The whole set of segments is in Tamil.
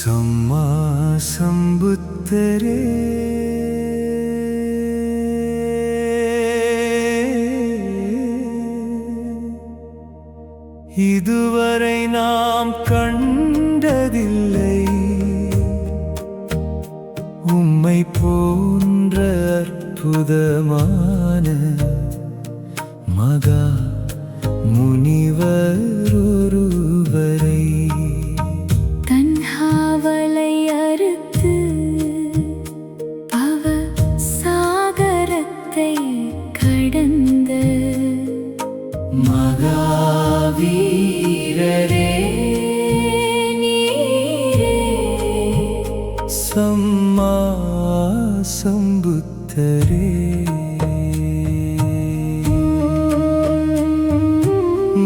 सम्मा संबुद्धरे இதுவரை நாம் கண்டதில்லை உம்மை போன்ற அற்புதமான மகா முனிவர் ஒருவரை. தன்ஹாவலை அறுத்து அவ சாகரத்தை கடந்த மகாவீரரே நீரே. சம்மா சம்புத்தரே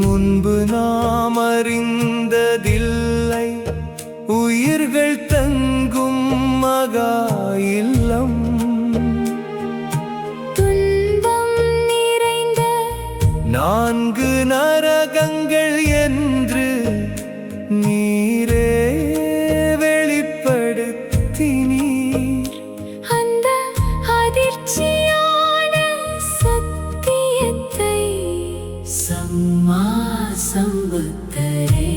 முன்பு நாம் அறிந்ததில்லை உயிர்கள் தங்கும் மகா இல்லம். துன்பம் நிறைந்த 4 நரகங்கள் என்று நீரே வெளிப்படுத்தினீர். அந்த அதிர்ச்சியான சத்தியத்தை சம்மா சம்புத்தரே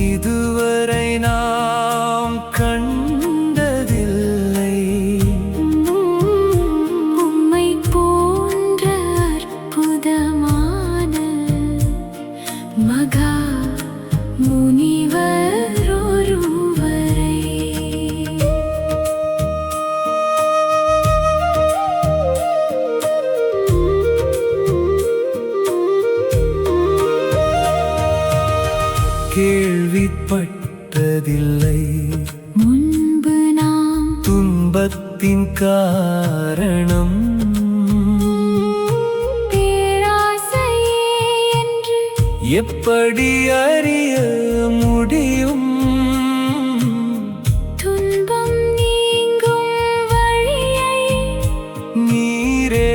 இதுவரை நாம் கண்டதில்லை உம்மை போன்ற அற்புதமான மகா முனிவர் ஒருவரை. கேள்விப்பட்டதில்லை முன்பு நாம் துன்பத்தின் காரணம். பேராசையே என்று எப்படி அறிய முடியும்? துன்பம் நீங்கும் வழியை நீரே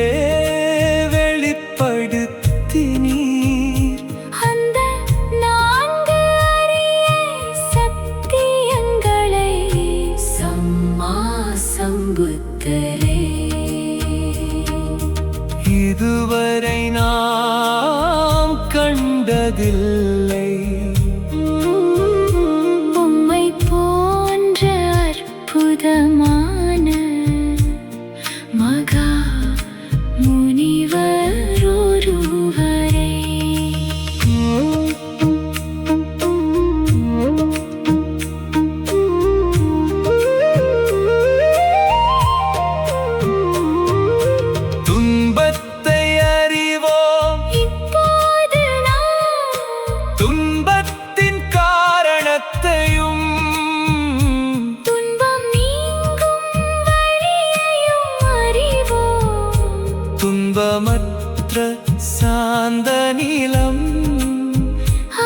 வெளிப்படுத்தினீர். அந்த 4 அரிய சத்தியங்களை சம்மா சம்புத்தரே இதுவரை நாம் கண்டதில்லை உம்மை போன்ற அற்புதமான மகா முனிவர் ஒருவரை. துன்பத்தை அறிவோம் இப்போது நாம் துன்பத்தின் காரணத்தையும் துன்பம் நீங்கும் வழியையும் அறிவோம். துன்பமற்ற சாந்த நிலம்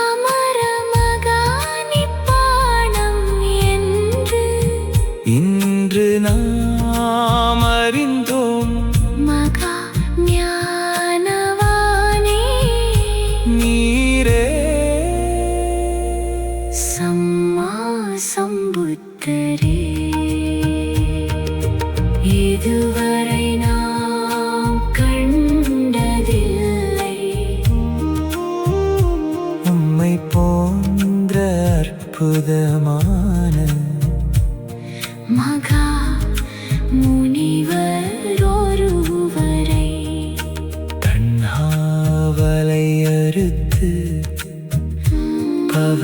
அமர மகா நிப்பானம் என்று இன்று நாம் அறிந்தோம். மகா ஞானவானே நீரே சம்மா சம்புத்தரே இதுவரை நாம் கண்டதில்லை உம்மை போன்ற அற்புதமான மகா முனிவர் ஒருவரை. தன்ஹாவலை அறுத்து பவ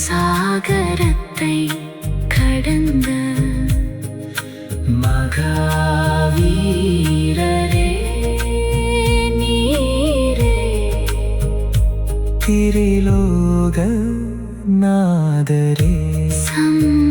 சாகரத்தை கடந்த மகாவீரரே நீரே. திரிலோக நாதரே சம்மா